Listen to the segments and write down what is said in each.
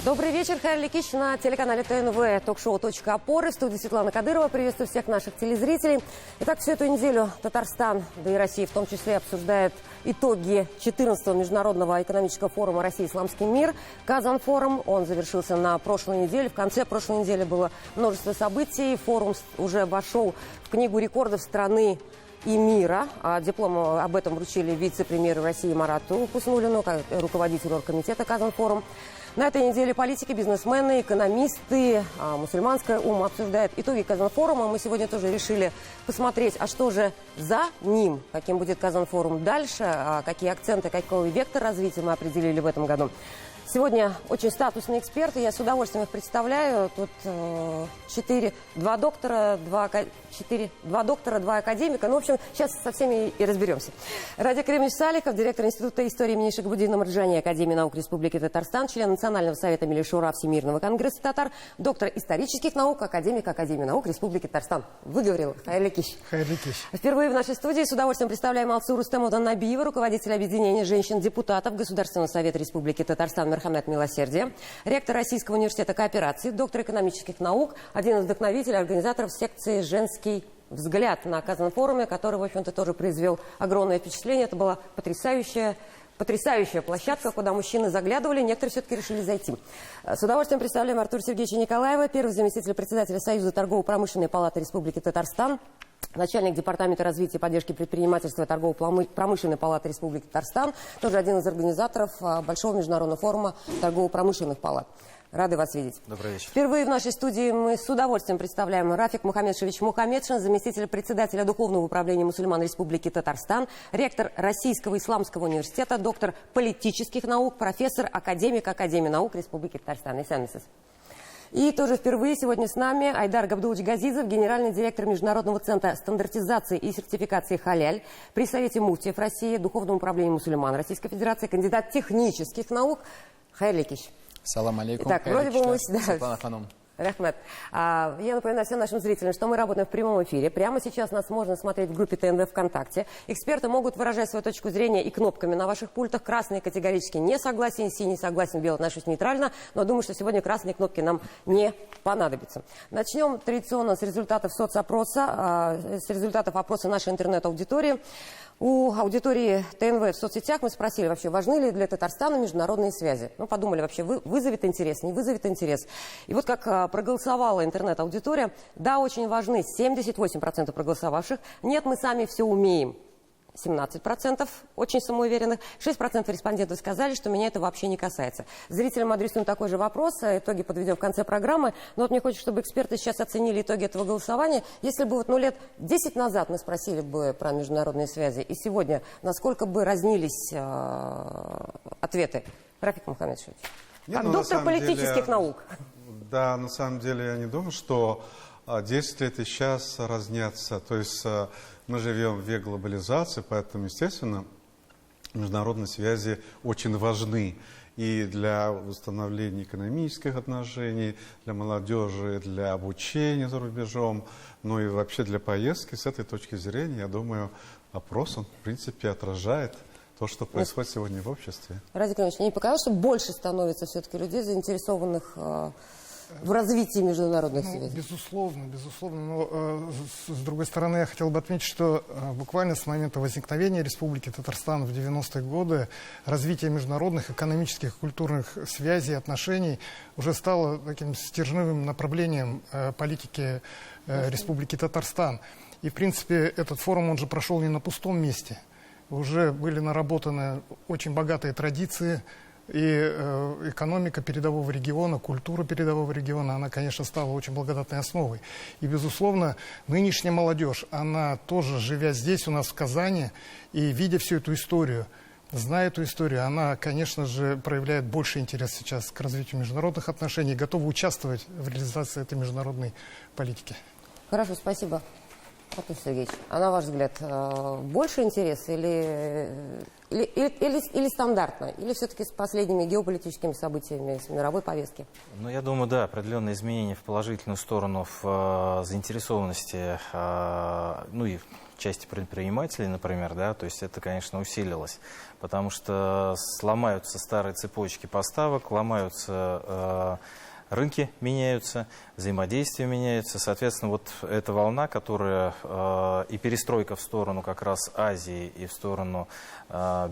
Добрый вечер, Хайрли Кич на телеканале ТНВ, ток-шоу «Точка опоры». В студии Светлана Кадырова. Приветствую всех наших телезрителей. Итак, всю эту неделю Татарстан, да и Россия в том числе, обсуждает итоги 14-го международного экономического форума «Россия. Исламский мир». Казан-форум, он завершился на прошлой неделе. В конце прошлой недели было множество событий. Форум уже вошел в книгу рекордов страны и мира. Диплом об этом вручили вице-премьеру России Марату Хуснуллину, руководителю оргкомитета Казан-форум. На этой неделе политики, бизнесмены, экономисты, мусульманская умма обсуждают итоги Казан-форума. Мы сегодня тоже решили посмотреть, а что же за ним, каким будет Казан-форум дальше, какие акценты, какой вектор развития мы определили в этом году. Сегодня очень статусные эксперты, я с удовольствием их представляю. Тут два доктора, два академика. Ну, в общем, сейчас со всеми и разберемся. Радик Ремович Салихов, директор Института истории имени Шахбуддина Марджани Академии наук Республики Татарстан, член Национального совета Милли-Шура Всемирного конгресса татар, доктор исторических наук, академик Академии наук Республики Татарстан. Выговорила. Хайрли Кич. Хайрли Кич. Впервые в нашей студии с удовольствием представляем Алсу Рустемовну Набиева, руководитель объединения женщин-депутатов Государственного совета Республики Татарстан Мерхамед Милосердия, ректор Российского университета кооперации, доктор экономических наук, один из вдохновителей, организаторов секции «Женский взгляд» на Казан-форуме, который, в общем-то, тоже произвел огромное впечатление. Это была потрясающая площадка, куда мужчины заглядывали, некоторые все-таки решили зайти. С удовольствием представляем Артура Сергеевича Николаева, первый заместитель председателя Союза торгово-промышленной палаты Республики Татарстан, начальник департамента развития и поддержки предпринимательства торгово-промышленной палаты Республики Татарстан, тоже один из организаторов большого международного форума торгово-промышленных палат. Рады вас видеть. Добрый вечер. Впервые в нашей студии мы с удовольствием представляем Рафик Мухаммедшевич Мухаммедшин, заместитель председателя Духовного управления мусульман Республики Татарстан, ректор Российского исламского университета, доктор политических наук, профессор, академик Академии наук Республики Татарстан. И тоже впервые сегодня с нами Айдар Габдулович Газизов, генеральный директор Международного центра стандартизации и сертификации «Халяль» при Совете муфтиев России, Духовном управлении мусульман Российской Федерации, кандидат технических наук. Хайрли Кич. Салам алейкум. Так, вроде бы мы... Рахмет. Я напоминаю всем нашим зрителям, что мы работаем в прямом эфире. Прямо сейчас нас можно смотреть в группе ТНВ ВКонтакте. Эксперты могут выражать свою точку зрения и кнопками на ваших пультах. Красный категорически не согласен, синий согласен, белый отношусь нейтрально. Но думаю, что сегодня красные кнопки нам не понадобятся. Начнем традиционно с результатов соцопроса, с результатов опроса нашей интернет-аудитории. У аудитории ТНВ в соцсетях мы спросили вообще, важны ли для Татарстана международные связи. Ну, подумали вообще, вызовет интерес, не вызовет интерес. И вот как проголосовала интернет-аудитория, да, очень важны, 78% проголосовавших. Нет, мы сами все умеем. 17% очень самоуверенных, 6% респондентов сказали, что меня это вообще не касается. Зрителям адресуем такой же вопрос, итоги подведем в конце программы. Но вот мне хочется, чтобы эксперты сейчас оценили итоги этого голосования. Если бы лет 10 назад мы спросили бы про международные связи, и сегодня, насколько бы разнились ответы? Рафик Мухаммедшевич, как доктор политических наук. Да, на самом деле я не думаю, что 10 лет и сейчас разнятся. То есть мы живем в век глобализации, поэтому, естественно, международные связи очень важны и для восстановления экономических отношений, для молодежи, для обучения за рубежом, ну и вообще для поездки. С этой точки зрения, я думаю, опрос, он, в принципе, отражает то, что происходит сегодня в обществе. Радик Иванович, мне не показалось, что больше становится все-таки людей, заинтересованных в развитии международных связей? Безусловно. Но, с другой стороны, я хотел бы отметить, что буквально с момента возникновения Республики Татарстан в 90-е годы развитие международных экономических, культурных связей, отношений уже стало таким стержневым направлением политики Республики Татарстан. И, в принципе, этот форум, он же прошел не на пустом месте. Уже были наработаны очень богатые традиции, и экономика передового региона, культура передового региона, она, конечно, стала очень благодатной основой. И, безусловно, нынешняя молодежь, она тоже, живя здесь у нас в Казани и видя всю эту историю, зная эту историю, она, конечно же, проявляет больше интерес сейчас к развитию международных отношений, готова участвовать в реализации этой международной политики. Хорошо, спасибо. Артур Сергеевич, а на ваш взгляд, больше интерес или стандартно? Или все-таки с последними геополитическими событиями, с мировой повестки? Ну, я думаю, да, определенные изменения в положительную сторону в заинтересованности, ну и части предпринимателей, например, да, то есть это, конечно, усилилось, потому что сломаются старые цепочки поставок, ломаются рынки, меняются, взаимодействие меняется, соответственно, вот эта волна, которая и перестройка в сторону как раз Азии и в сторону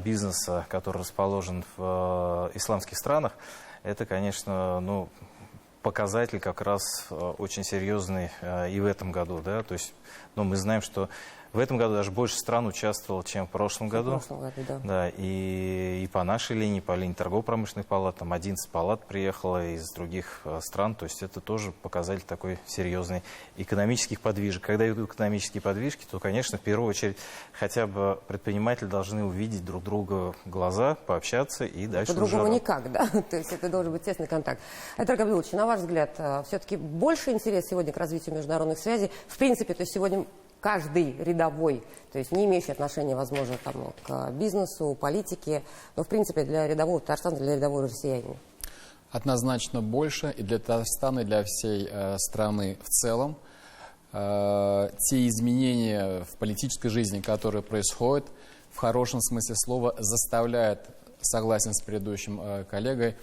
бизнеса, который расположен в исламских странах, это, конечно, ну, показатель как раз очень серьезный и в этом году, да, то есть, ну, мы знаем, что в этом году даже больше стран участвовало, чем в прошлом году. В прошлом году, да. Да, и по нашей линии, по линии торгово-промышленных палат, там 11 палат приехало из других стран, то есть это тоже показатель такой серьезный экономических подвижек. Когда идут экономические подвижки, то, конечно, в первую очередь хотя бы предприниматели должны увидеть друг друга в глаза, пообщаться и дальше по-другому никак, да? То есть это должен быть тесный контакт. Айдар Габдулович, на ваш взгляд, все-таки больше интерес сегодня к развитию международных связей? В принципе, то есть сегодня каждый рядовой, то есть не имеющий отношения, возможно, там, к бизнесу, политике, но, в принципе, для рядового Татарстана, для рядового россиянина? Однозначно больше и для Татарстана, и для всей страны в целом. Те изменения в политической жизни, которые происходят, в хорошем смысле слова, заставляют, согласен с предыдущим коллегой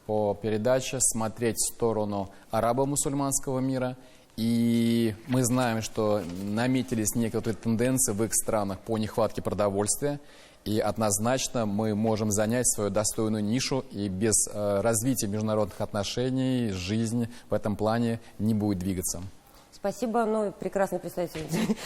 по передаче, смотреть в сторону арабо-мусульманского мира. И мы знаем, что наметились некоторые тенденции в их странах по нехватке продовольствия. И однозначно мы можем занять свою достойную нишу. И без развития международных отношений жизнь в этом плане не будет двигаться. Спасибо, ну, прекрасный представитель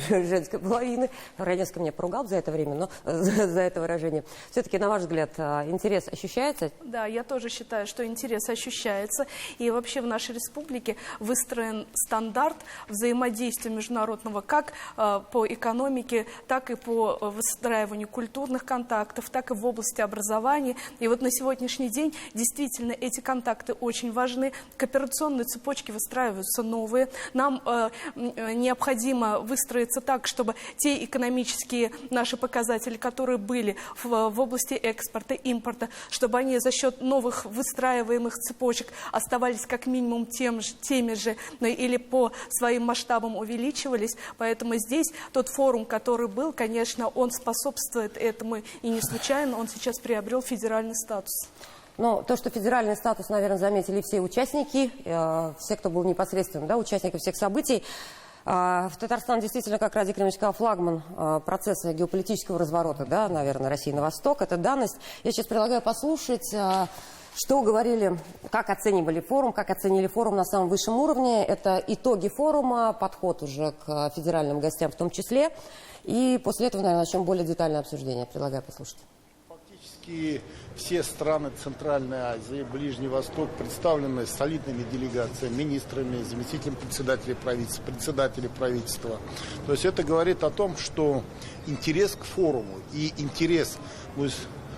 женской половины. Раневский меня поругал за это время, но за это выражение. Все-таки, на ваш взгляд, интерес ощущается? Да, я тоже считаю, что интерес ощущается. И вообще в нашей республике выстроен стандарт взаимодействия международного как по экономике, так и по выстраиванию культурных контактов, так и в области образования. И вот на сегодняшний день действительно эти контакты очень важны. Кооперационные цепочки выстраиваются новые. Нам необходимо выстроиться так, чтобы те экономические наши показатели, которые были в области экспорта, импорта, чтобы они за счет новых выстраиваемых цепочек оставались как минимум теми же, или по своим масштабам увеличивались. Поэтому здесь тот форум, который был, конечно, он способствует этому, и не случайно он сейчас приобрел федеральный статус. Но то, что федеральный статус, наверное, заметили все участники, все, кто был непосредственно, да, участниками всех событий. Татарстан действительно, как Радик Кремович сказал, флагман процесса геополитического разворота, да, наверное, России на восток. Это данность. Я сейчас предлагаю послушать, что говорили, как оценивали форум, как оценили форум на самом высшем уровне. Это итоги форума, подход уже к федеральным гостям в том числе. И после этого, наверное, начнем более детальное обсуждение. Предлагаю послушать. И все страны Центральной Азии, Ближний Восток представлены солидными делегациями, министрами, заместителем председателей правительства. То есть это говорит о том, что интерес к форуму и интерес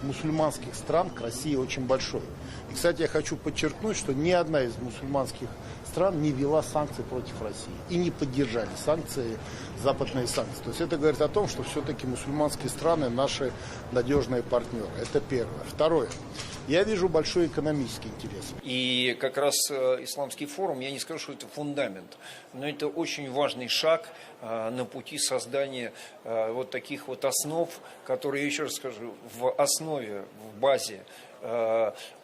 мусульманских стран к России очень большой. И, кстати, я хочу подчеркнуть, что ни одна из мусульманских стран не ввела санкции против России и не поддержали санкции, западные санкции. То есть это говорит о том, что все-таки мусульманские страны наши надежные партнеры. Это первое. Второе. Я вижу большой экономический интерес. И как раз исламский форум, я не скажу, что это фундамент, но это очень важный шаг на пути создания вот таких вот основ, которые, еще раз скажу, в основе, в базе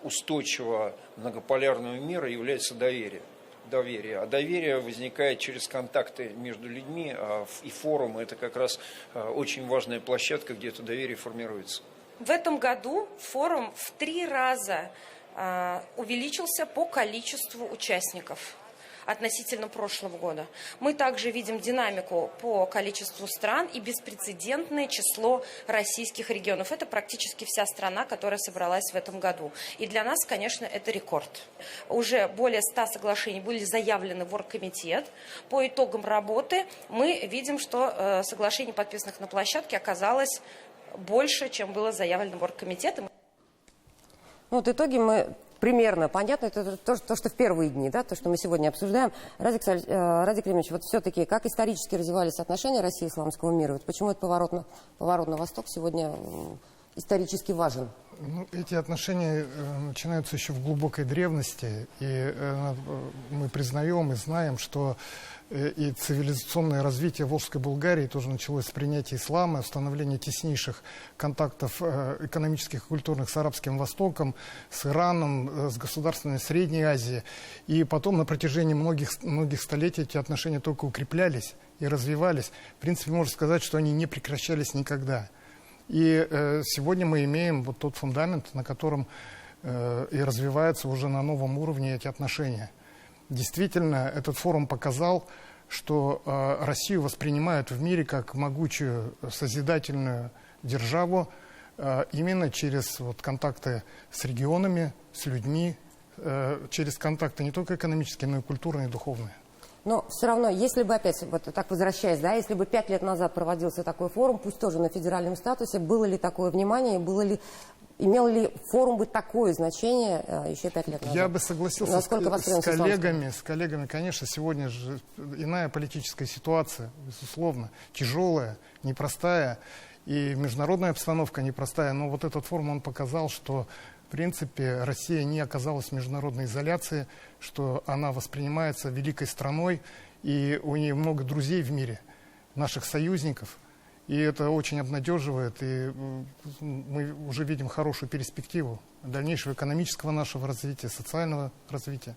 устойчивого многополярного мира является доверие. А доверие возникает через контакты между людьми, и форум – это как раз очень важная площадка, где это доверие формируется. В этом году форум в 3 раза увеличился по количеству участников относительно прошлого года. Мы также видим динамику по количеству стран и беспрецедентное число российских регионов. Это практически вся страна, которая собралась в этом году. И для нас, конечно, это рекорд. Уже более 100 соглашений были заявлены в оргкомитет. По итогам работы мы видим, что соглашений, подписанных на площадке, оказалось больше, чем было заявлено в оргкомитете. Вот итоги мы примерно понятно, это то, что в первые дни, да, то, что мы сегодня обсуждаем. Радик Кремович, вот все-таки, как исторически развивались отношения России и исламского мира? Вот почему этот поворот на восток сегодня исторически важен? Ну, эти отношения начинаются еще в глубокой древности, и мы признаем и знаем, что и цивилизационное развитие Волжской Булгарии тоже началось с принятия ислама, установления теснейших контактов экономических и культурных с Арабским Востоком, с Ираном, с государствами Средней Азии. И потом на протяжении многих столетий эти отношения только укреплялись и развивались. В принципе, можно сказать, что они не прекращались никогда. И сегодня мы имеем вот тот фундамент, на котором и развиваются уже на новом уровне эти отношения. Действительно, этот форум показал, что Россию воспринимают в мире как могучую созидательную державу именно через вот контакты с регионами, с людьми, через контакты не только экономические, но и культурные, и духовные. Но все равно, если бы опять, вот так возвращаясь, да, если бы 5 лет назад проводился такой форум, пусть тоже на федеральном статусе, было ли такое внимание, имел ли форум бы такое значение еще 5 лет назад? Я бы согласился с коллегами, конечно, сегодня же иная политическая ситуация, безусловно, тяжелая, непростая, и международная обстановка непростая, но вот этот форум, он показал, что в принципе Россия не оказалась в международной изоляции, что она воспринимается великой страной, и у нее много друзей в мире, наших союзников. И это очень обнадеживает, и мы уже видим хорошую перспективу дальнейшего экономического нашего развития, социального развития.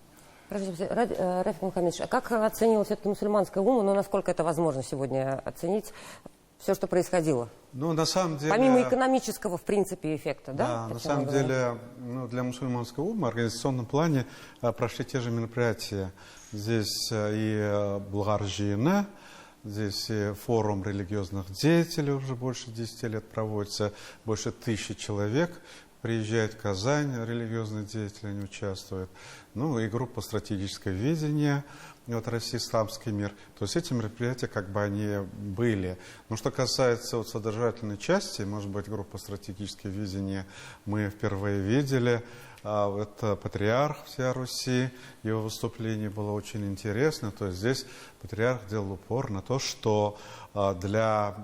Рафик Мухаммедович, а как оценила все-таки мусульманское ума, но насколько это возможно сегодня оценить все, что происходило? Ну, на самом деле... Помимо экономического, в принципе, эффекта, да? Да, на самом деле, для мусульманского ума в организационном плане прошли те же мероприятия. Здесь и Булгар-Жиина, здесь и форум религиозных деятелей уже больше 10 лет проводится, больше 1000 человек приезжает в Казань, религиозные деятели, они участвуют. Ну и группа «Стратегическое видение» от России «Исламский мир». То есть эти мероприятия как бы они были. Но что касается вот содержательной части, может быть, группа «Стратегическое видение» мы впервые видели. Это патриарх всей Руси, его выступление было очень интересно. То есть здесь патриарх делал упор на то, что для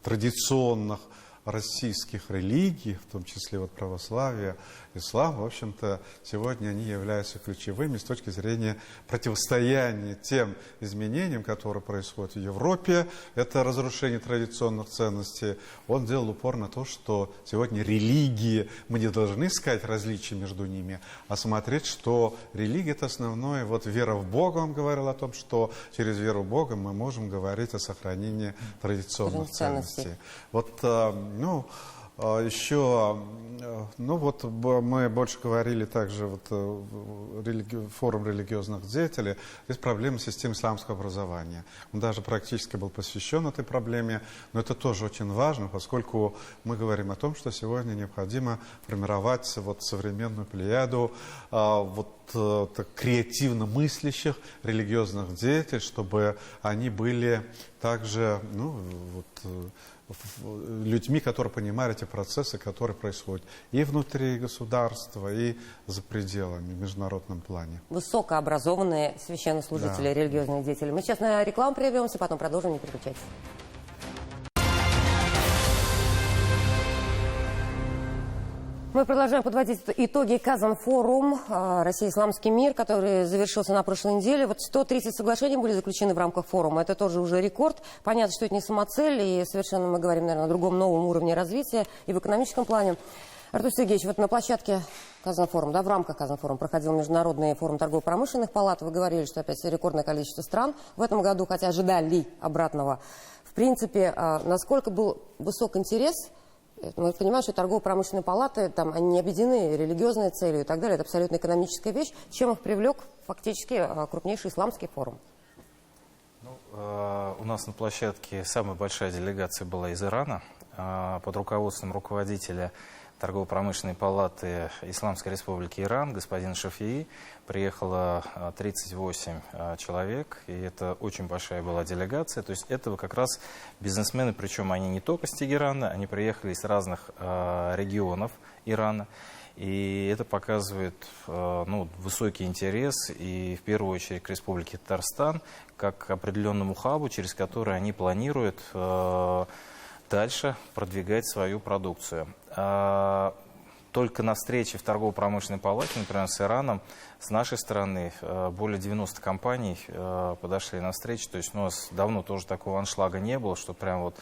традиционных российских религий, в том числе вот православие, ислам, в общем-то, сегодня они являются ключевыми с точки зрения противостояния тем изменениям, которые происходят в Европе. Это разрушение традиционных ценностей. Он делал упор на то, что сегодня религии, мы не должны искать различия между ними, а смотреть, что религия – это основное. Вот вера в Бога, он говорил о том, что через веру в Бога мы можем говорить о сохранении традиционных ценностей. Вот, еще, вот мы больше говорили также, вот, форум религиозных деятелей, здесь проблема системы исламского образования. Он даже практически был посвящен этой проблеме, но это тоже очень важно, поскольку мы говорим о том, что сегодня необходимо формировать вот современную плеяду креативно мыслящих религиозных деятелей, чтобы они были также, людьми, которые понимают эти процессы, которые происходят и внутри государства, и за пределами в международном плане. Высокообразованные священнослужители, религиозные деятели. Мы сейчас на рекламу прервемся, потом продолжим, не переключайтесь. Мы продолжаем подводить итоги Казан-форум «Россия. Исламский мир», который завершился на прошлой неделе. Вот 130 соглашений были заключены в рамках форума. Это тоже уже рекорд. Понятно, что это не самоцель, и совершенно мы говорим, наверное, о другом новом уровне развития и в экономическом плане. Артур Сергеевич, вот на площадке Казан-форум, да, в рамках Казан-форум проходил международный форум торгово-промышленных палат. Вы говорили, что опять рекордное количество стран в этом году, хотя ожидали обратного. В принципе, насколько был высок интерес? Мы понимаем, что торгово-промышленные палаты, там, они не объединены религиозной целью и так далее. Это абсолютно экономическая вещь. Чем их привлек фактически крупнейший исламский форум? У нас на площадке самая большая делегация была из Ирана. Под руководством руководителя торгово-промышленной палаты Исламской Республики Иран, господин Шафии, приехало 38 человек, и это очень большая была делегация. То есть это как раз бизнесмены, причем они не только с Тегерана, они приехали из разных регионов Ирана. И это показывает ну, высокий интерес и в первую очередь к Республике Татарстан, как к определенному хабу, через который они планируют дальше продвигать свою продукцию. Только на встрече в торгово-промышленной палате, например, с Ираном, с нашей стороны более 90 компаний подошли на встречу. То есть у нас давно тоже такого аншлага не было, что прям вот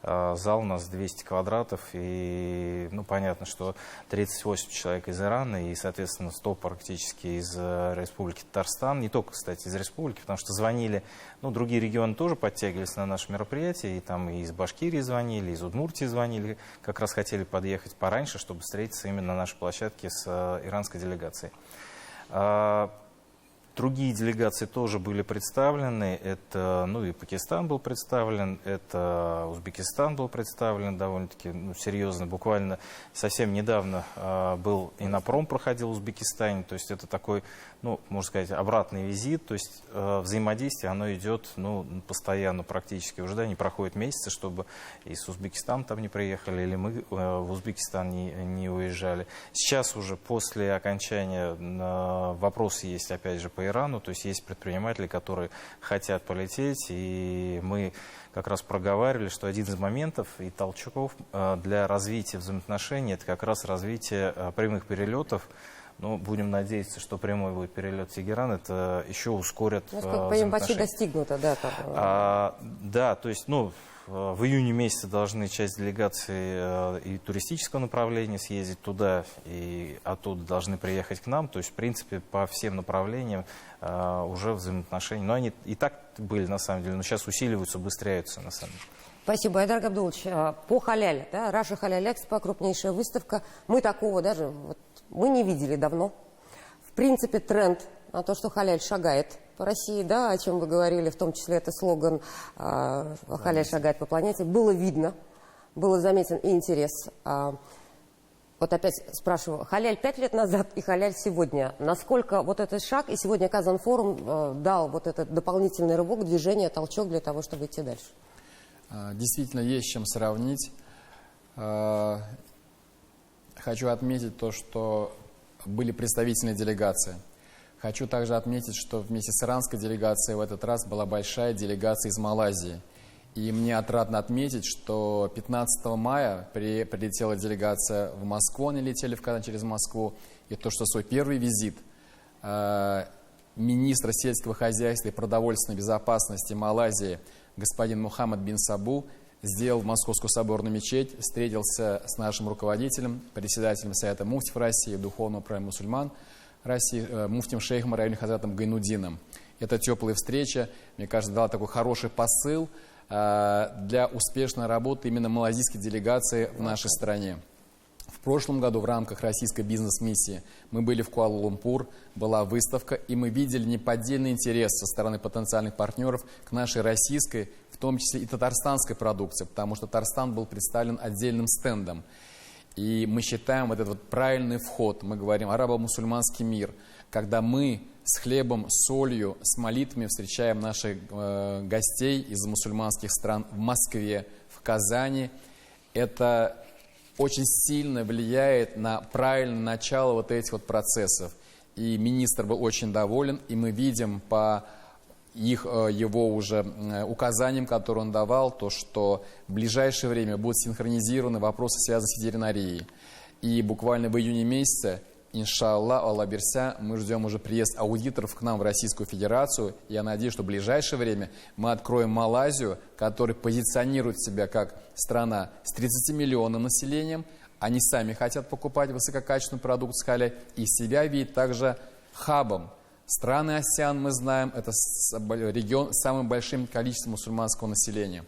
зал у нас 200 квадратов, и ну, понятно, что 38 человек из Ирана и, соответственно, 100 практически из Республики Татарстан. Не только, кстати, из республики, потому что звонили, ну, другие регионы тоже подтягивались на наше мероприятие, и там и из Башкирии звонили, из Удмуртии звонили, как раз хотели подъехать пораньше, чтобы встретиться именно на нашей площадке с иранской делегацией. Другие делегации тоже были представлены. Это, ну, и Пакистан был представлен, это Узбекистан был представлен довольно-таки серьезно. Буквально совсем недавно был Иннопром, проходил в Узбекистане. То есть это такой, ну, можно сказать, обратный визит. То есть взаимодействие, оно идет, ну, постоянно практически. Уже, да, не проходит месяцы, чтобы из Узбекистана там не приехали, или мы в Узбекистан не уезжали. Сейчас уже после окончания вопросы есть, опять же, по Ирану, то есть есть предприниматели, которые хотят полететь, и мы как раз проговаривали, что один из моментов и толчков для развития взаимоотношений — это как раз развитие прямых перелетов. Ну, будем надеяться, что прямой будет перелет в Тегеран, это еще ускорит взаимоотношения. Почти достигнуто, да. Да, то есть, ну, в июне месяце должны часть делегации и туристического направления съездить туда, и оттуда должны приехать к нам. То есть, в принципе, по всем направлениям уже взаимоотношения. Но они и так были, на самом деле, но сейчас усиливаются, убыстряются, на самом деле. Спасибо, Айдар Габдулович. По халяль, да, Раша Халяль Экспо, крупнейшая выставка. Мы такого даже мы не видели давно. В принципе, тренд на то, что халяль шагает по России, да, о чем вы говорили, в том числе это слоган «Халяль шагает по планете», было видно, был заметен и интерес. Вот опять спрашиваю, халяль 5 лет назад и халяль сегодня. Насколько вот этот шаг, и сегодня Казан-форум дал вот этот дополнительный рывок, движение, толчок для того, чтобы идти дальше? Действительно, есть с чем сравнить. Хочу отметить то, что были представительные делегации. Хочу также отметить, что вместе с иранской делегацией в этот раз была большая делегация из Малайзии. И мне отрадно отметить, что 15 мая прилетела делегация в Москву, они летели в Казань через Москву. И то, что свой первый визит министра сельского хозяйства и продовольственной безопасности Малайзии господин Мухаммад бин Сабу сделал в Московскую соборную мечеть, встретился с нашим руководителем, председателем Совета муфтиев России, духовного правила мусульман России, муфтием шейхом Равиль Хазратом Гайнудином. Эта теплая встреча, мне кажется, дала такой хороший посыл для успешной работы именно малайзийской делегации в нашей стране. В прошлом году в рамках российской бизнес-миссии мы были в Куала-Лумпур, была выставка, и мы видели неподдельный интерес со стороны потенциальных партнеров к нашей российской, в том числе и татарстанской продукции, потому что Татарстан был представлен отдельным стендом. И мы считаем вот этот правильный вход, мы говорим арабо-мусульманский мир, когда мы с хлебом, солью, с молитвами встречаем наших гостей из мусульманских стран в Москве, в Казани. Это очень сильно влияет на правильное начало вот этих вот процессов. И министр был очень доволен, и мы видим по его уже указаниям, которые он давал, то, что в ближайшее время будут синхронизированы вопросы, связанные с ветеринарией. И буквально в июне месяце, иншаллах, Аллах берся, мы ждем уже приезд аудиторов к нам в Российскую Федерацию. Я надеюсь, что в ближайшее время мы откроем Малайзию, которая позиционирует себя как страна с 30-миллионным населением. Они сами хотят покупать высококачественную продукцию халяль и себя видят также хабом. Страны АСЕАН, мы знаем, это регион с самым большим количеством мусульманского населения.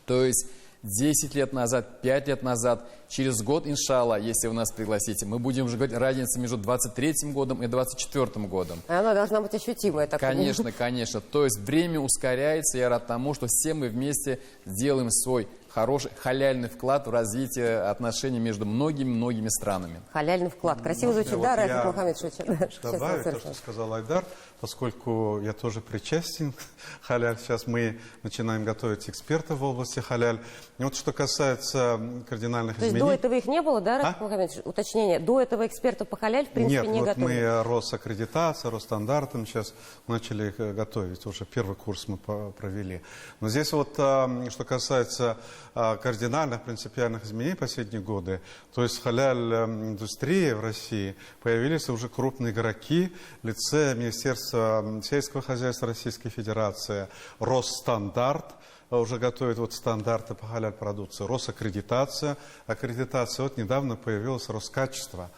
То есть 10 лет назад, 5 лет назад, через год, иншаллах, если вы нас пригласите, мы будем уже говорить разницу между 23-м годом и 24-м годом. Она должна быть ощутимая. Конечно, конечно. То есть время ускоряется. Я рад тому, что все мы вместе делаем свой хороший халяльный вклад в развитие отношений между многими-многими странами. Халяльный вклад. Красиво звучит, да, Рафик Мухаммедович? Добавить то, что сказал Айдар, поскольку я тоже причастен к халяль. Сейчас мы начинаем готовить экспертов в области халяль. И вот что касается кардинальных изменений... То есть до этого их не было, да, Рафик Мухаммедович? Уточнение. До этого экспертов по халяль, в принципе, Нет, не вот готовили? мы Росаккредитация, Росстандартом сейчас начали их готовить. Уже первый курс мы провели. Но здесь вот, что касается кардинальных, принципиальных изменений в последние годы, то есть халяль-индустрии в России появились уже крупные игроки в лице Министерства сельского хозяйства Российской Федерации, Росстандартом уже готовит вот стандарты по халяль-продукции, Росаккредитация, аккредитация. Вот недавно появилось Роскачество.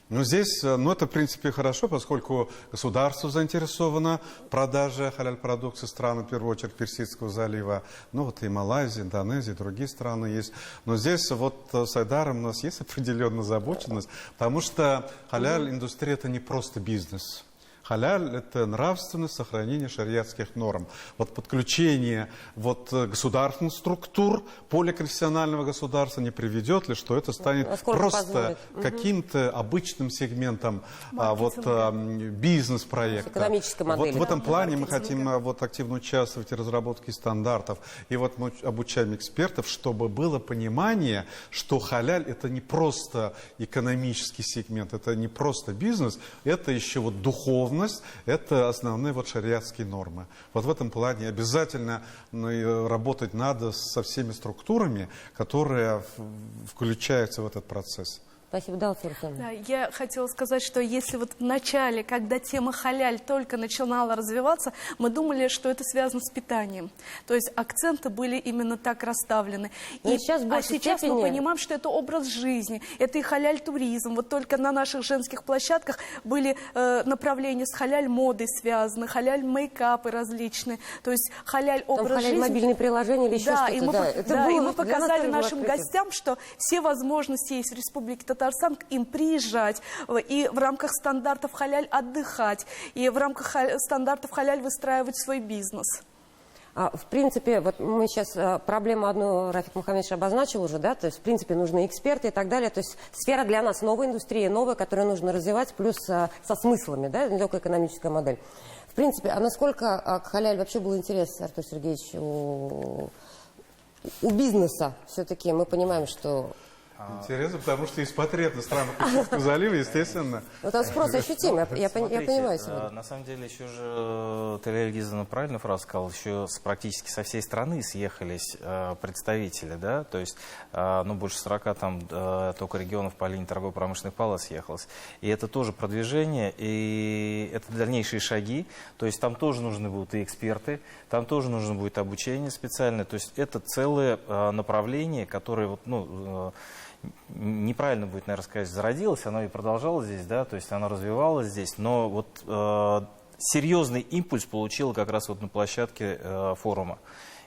Но здесь, это в принципе хорошо, поскольку государство заинтересовано в продаже халяль-продукции стран, в первую очередь Персидского залива, вот и Малайзия, Индонезия, другие страны есть. Но здесь вот с Айдаром у нас есть определенная озабоченность, потому что халяль-индустрия это не просто бизнес. Халяль – это нравственность, сохранение шариатских норм. Вот подключение государственных структур, поликонфессионального государства не приведет ли, что это станет просто каким-то обычным сегментом бизнес-проекта. Экономической модели. В этом плане мы хотим активно участвовать в разработке стандартов. И мы обучаем экспертов, чтобы было понимание, что халяль – это не просто экономический сегмент, это не просто бизнес, это еще духовность. Это основные шариатские нормы. Вот в этом плане обязательно работать надо со всеми структурами, которые включаются в этот процесс. Спасибо, да, Александр. Да, я хотела сказать, что если в начале, когда тема халяль только начинала развиваться, мы думали, что это связано с питанием. То есть акценты были именно так расставлены. Сейчас мы понимаем, что это образ жизни, это и халяль-туризм. Вот только на наших женских площадках были направления с халяль-модой связаны, халяль-мейкапы различные. То есть халяль-образ жизни. Халяль-мобильные приложения или еще что-то. И мы показали нашим гостям, что все возможности есть в Республике Татарстан им приезжать, и в рамках стандартов халяль отдыхать, и в рамках стандартов халяль выстраивать свой бизнес. В принципе, мы сейчас проблему одну Рафик Мухаммедович обозначил уже, да, то есть, в принципе, нужны эксперты и так далее, то есть, сфера для нас новая, индустрия новая, которую нужно развивать, плюс со смыслами, да, не только экономическая модель. В принципе, а насколько к халяль вообще был интерес, Артур Сергеевич, у бизнеса все-таки? Мы понимаем, что... Интересно, потому что есть потребность стран Персидского залива, естественно. Там спрос ощутим, я понимаю сегодня. На самом деле, еще же Талия Ильгизовна правильно фразу сказала, еще практически со всей страны съехались представители, да, то есть, больше 40 там только регионов по линии торгово-промышленных палат съехалось. И это тоже продвижение, и это дальнейшие шаги, то есть там тоже нужны будут и эксперты, там тоже нужно будет обучение специальное, то есть это целое направление, которое неправильно будет, наверное, сказать, зародилось, оно и продолжалось здесь, да, то есть оно развивалось здесь, но серьезный импульс получило как раз на площадке форума.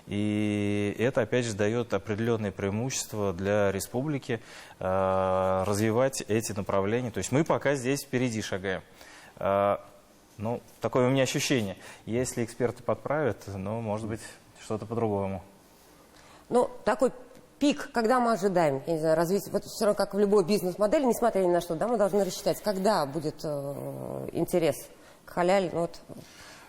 И это, опять же, дает определенные преимущества для республики развивать эти направления. То есть мы пока здесь впереди шагаем. Такое у меня ощущение. Если эксперты подправят, может быть, что-то по-другому. Такой пик, когда мы ожидаем, я не знаю, развитие, все равно как в любой бизнес-модели, несмотря ни на что, да, мы должны рассчитать, когда будет интерес к халяль,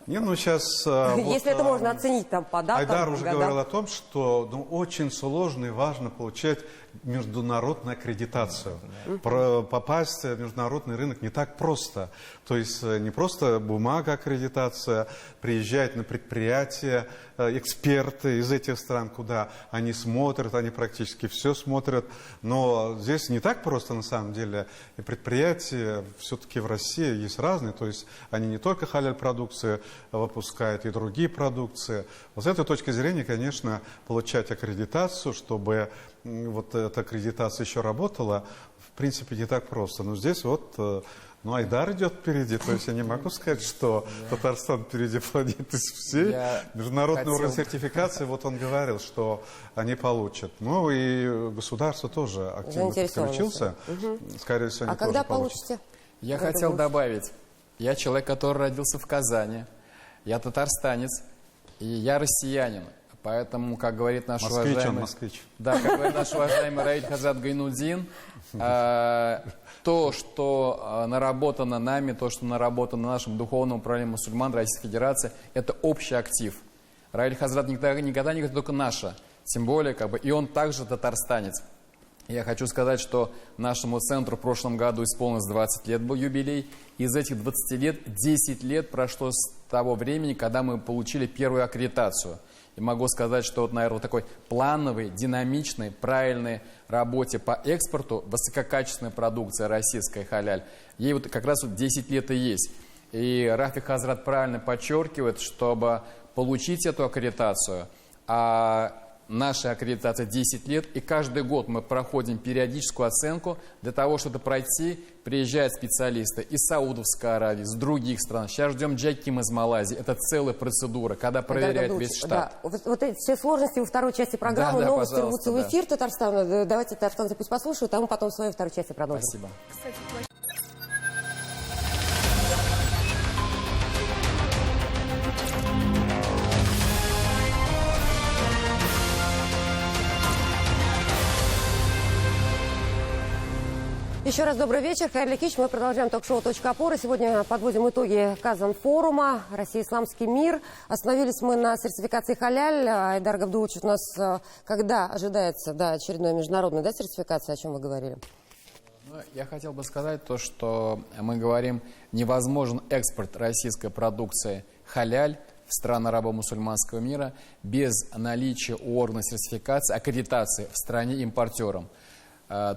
сейчас... Если это можно оценить по датам. Айдар уже говорил о том, что очень сложно и важно получать международную аккредитацию. Попасть в международный рынок не так просто. То есть не просто бумага аккредитация, приезжать на предприятия, эксперты из этих стран, куда они смотрят, они практически все смотрят. Но здесь не так просто на самом деле. И предприятия все-таки в России есть разные. То есть они не только халяль-продукции выпускают, и другие продукции. С этой точки зрения, конечно, получать аккредитацию, чтобы эта аккредитация еще работала, в принципе, не так просто. Но здесь Айдар идет впереди, то есть я не могу сказать, что Татарстан впереди планеты всей. Международный уровень сертификации, он говорил, что они получат. И государство тоже активно подключился. Скорее всего, они тоже когда получите? Я хотел добавить, я человек, который родился в Казани, я татарстанец, и я россиянин. Поэтому, как говорит наш Москвич, уважаемый... москвич. Да, как говорит наш уважаемый Раиль Хазрат Гайнуддин, то, что наработано нами, то, что наработано нашим духовным управлением мусульман Российской Федерации, это общий актив. Раиль Хазрат никогда не говорит только наша, тем более, и он также татарстанец. Я хочу сказать, что нашему центру в прошлом году исполнилось 20 лет был юбилей. Из этих 20 лет 10 лет прошло с того времени, когда мы получили первую аккредитацию. И могу сказать, что, наверное, такой плановой, динамичной, правильной работе по экспорту высококачественной продукции российской халяль, ей как раз 10 лет и есть. И Рафик Хазрат правильно подчеркивает, чтобы получить эту аккредитацию, наша аккредитация 10 лет, и каждый год мы проходим периодическую оценку. Для того, чтобы пройти, приезжают специалисты из Саудовской Аравии, с других стран. Сейчас ждем Джеким из Малайзии. Это целая процедура, когда проверяют весь штат. Да. Вот эти все сложности во второй части программы, новости рвутся в эфир Татарстана. Давайте татарстанцы пусть послушают, а мы потом в своей второй части продолжим. Спасибо. Кстати, Еще раз добрый вечер. Хайрли Кич. Мы продолжаем ток-шоу «Точка опоры». Сегодня подводим итоги Казан-форума «Россия. Исламский мир». Остановились мы на сертификации халяль. Айдар Габдулович, у нас когда ожидается очередная международная сертификация, о чем вы говорили? Я хотел бы сказать то, что мы говорим, невозможен экспорт российской продукции халяль в страны арабо-мусульманского мира без наличия у органа сертификации, аккредитации в стране импортером.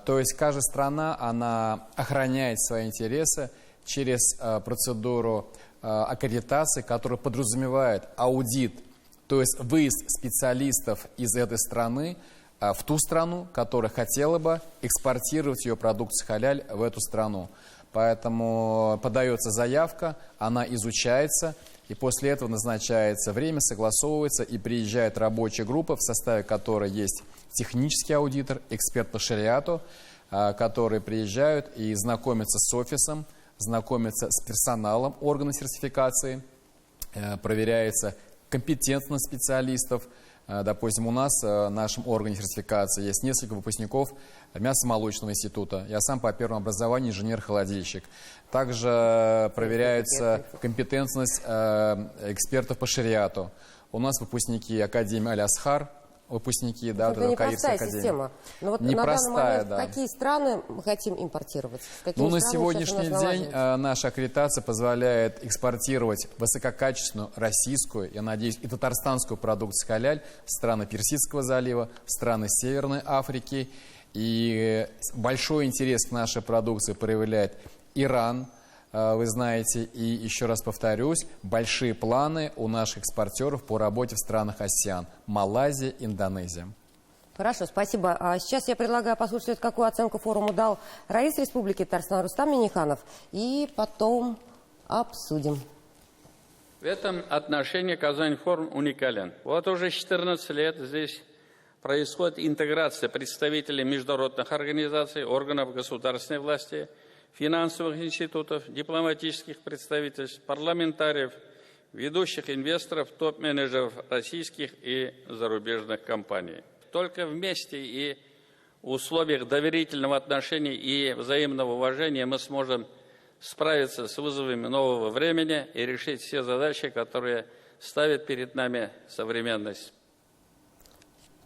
То есть каждая страна, она охраняет свои интересы через процедуру аккредитации, которая подразумевает аудит, то есть выезд специалистов из этой страны в ту страну, которая хотела бы экспортировать ее продукцию халяль в эту страну. Поэтому подается заявка, она изучается, и после этого назначается время, согласовывается, и приезжает рабочая группа, в составе которой есть технический аудитор, эксперт по шариату, которые приезжают и знакомятся с офисом, знакомятся с персоналом органа сертификации, проверяется компетентность специалистов. Допустим, у нас в нашем органе сертификации есть несколько выпускников мясомолочного института. Я сам по первому образованию инженер-холодильщик. Также проверяется компетентность экспертов по шариату. У нас выпускники Академии Аль-Асхар, выпускники, это непростая система. Но вот непростая, на данный момент какие страны мы хотим импортировать? На сегодняшний день наша аккредитация позволяет экспортировать высококачественную российскую, я надеюсь, и татарстанскую продукцию халяль в страны Персидского залива, в страны Северной Африки. И большой интерес к нашей продукции проявляет Иран, вы знаете, и еще раз повторюсь, большие планы у наших экспортеров по работе в странах АСЕАН, Малайзия, Индонезия. Хорошо, спасибо. А сейчас я предлагаю послушать, какую оценку форуму дал раис Республики Татарстан Рустам Минниханов, и потом обсудим. В этом отношении Казань-форум уникален. Вот уже 14 лет здесь происходит интеграция представителей международных организаций, органов государственной власти, финансовых институтов, дипломатических представительств, парламентариев, ведущих инвесторов, топ-менеджеров российских и зарубежных компаний. Только вместе и в условиях доверительного отношения и взаимного уважения мы сможем справиться с вызовами нового времени и решить все задачи, которые ставит перед нами современность.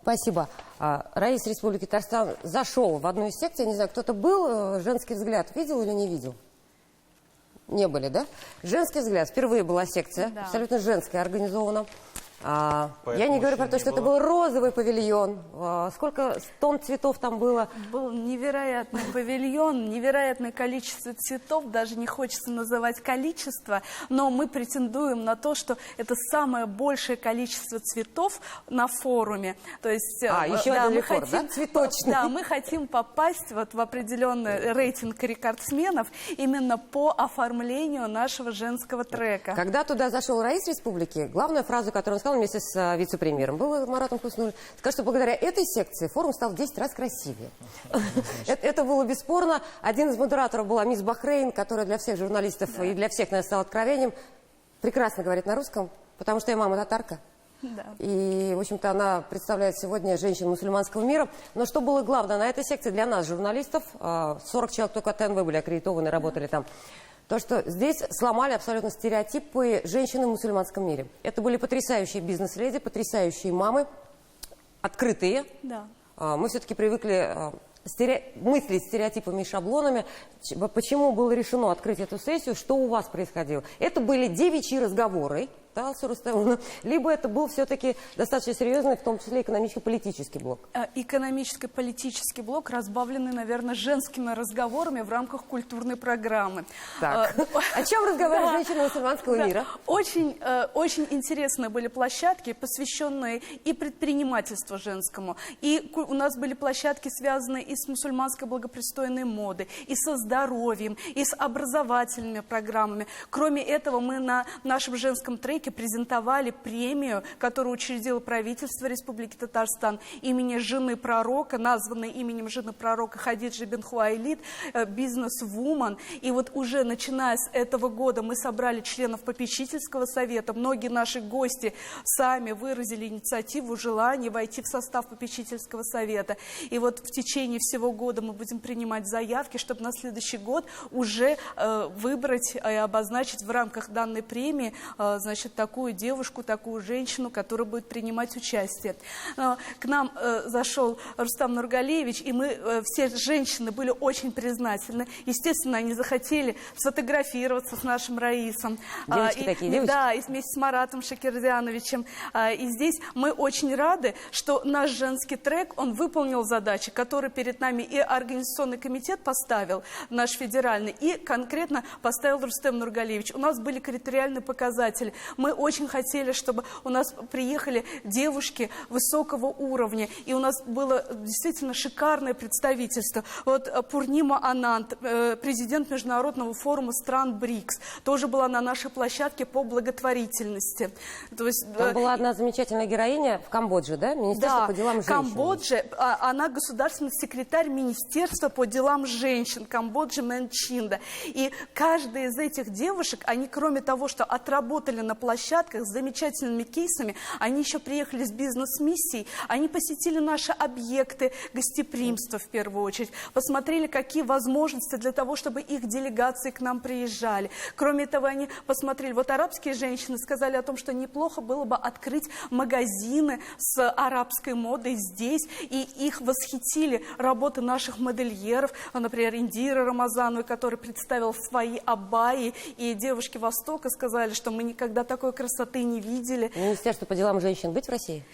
Спасибо. Раис Республики Татарстан зашел в одну из секций. Не знаю, кто-то был, женский взгляд видел или не видел? Не были, да? Женский взгляд. Впервые была секция, абсолютно женская, организована. Я не говорю про то, что это был розовый павильон. Сколько тонн цветов там было? Был невероятный павильон, невероятное количество цветов. Даже не хочется называть количество, но мы претендуем на то, что это самое большее количество цветов на форуме. То есть, еще один рекорд, да? Цветочный. Да, мы хотим попасть вот в определенный рейтинг рекордсменов именно по оформлению нашего женского трека. Когда туда зашел раис Республики, главная фраза, которую он сказал вместе с вице-премьером, был Маратом Хуснули, сказал, что благодаря этой секции форум стал в 10 раз красивее. Это было бесспорно. Один из модераторов была мисс Бахрейн, которая для всех журналистов и для всех нас стала откровением. Прекрасно говорит на русском, потому что я мама татарка. Да. И, в общем-то, она представляет сегодня женщин мусульманского мира. Но что было главное на этой секции для нас, журналистов, 40 человек только от ТНВ были аккредитованы, работали там, то, что здесь сломали абсолютно стереотипы женщины в мусульманском мире. Это были потрясающие бизнес-леди, потрясающие мамы, открытые. Да. Мы все-таки привыкли мыслить стереотипами и шаблонами. Почему было решено открыть эту сессию? Что у вас происходило? Это были девичьи разговоры, да, либо это был все-таки достаточно серьезный, в том числе экономическо-политический блок? Экономическо-политический блок, разбавленный, наверное, женскими разговорами в рамках культурной программы. Так. О чем разговаривают женщины мусульманского мира? Очень интересные были площадки, посвященные и предпринимательству женскому. И у нас были площадки, связанные и с мусульманской благопристойной модой, и со здоровьем, и с образовательными программами. Кроме этого, мы на нашем женском треке презентовали премию, которую учредило правительство Республики Татарстан имени жены пророка, названной именем жены пророка Хадиджи бин Хуайлид, бизнес-вумен. И вот уже начиная с этого года мы собрали членов попечительского совета. Многие наши гости сами выразили инициативу, желание войти в состав попечительского совета. И вот в течение всего года мы будем принимать заявки, чтобы на следующий год уже выбрать и обозначить в рамках данной премии, значит, такую девушку, такую женщину, которая будет принимать участие. К нам зашел Рустам Нургалиевич, и мы, все женщины, были очень признательны. Естественно, они захотели сфотографироваться с нашим Раисом. Девочки такие, девочки. Да, и вместе с Маратом Шакирзяновичем. И здесь мы очень рады, что наш женский трек, он выполнил задачи, которые перед нами и Организационный комитет поставил, наш федеральный, и конкретно поставил Рустам Нургалиевич. У нас были критериальные показатели. Мы очень хотели, чтобы у нас приехали девушки высокого уровня, и у нас было действительно шикарное представительство. Вот Пурнима Ананд, президент Международного форума стран БРИКС, тоже была на нашей площадке по благотворительности. То есть, там была одна замечательная героиня в Камбодже, да? Министерство по делам женщин. Камбоджа, она государственный секретарь Министерства по делам женщин, Камбоджи Мэнчинда. И каждая из этих девушек, они, кроме того, что отработали на площадках с замечательными кейсами, они еще приехали с бизнес-миссией, они посетили наши объекты гостеприимства в первую очередь, посмотрели, какие возможности для того, чтобы их делегации к нам приезжали. Кроме того, они посмотрели, вот арабские женщины сказали о том, что неплохо было бы открыть магазины с арабской модой здесь, и их восхитили работы наших модельеров, например, Индира Рамазановой, которая представила свои абайи, и девушки Востока сказали, что мы никогда такой красоты не видели. Министерство по делам женщин быть в России?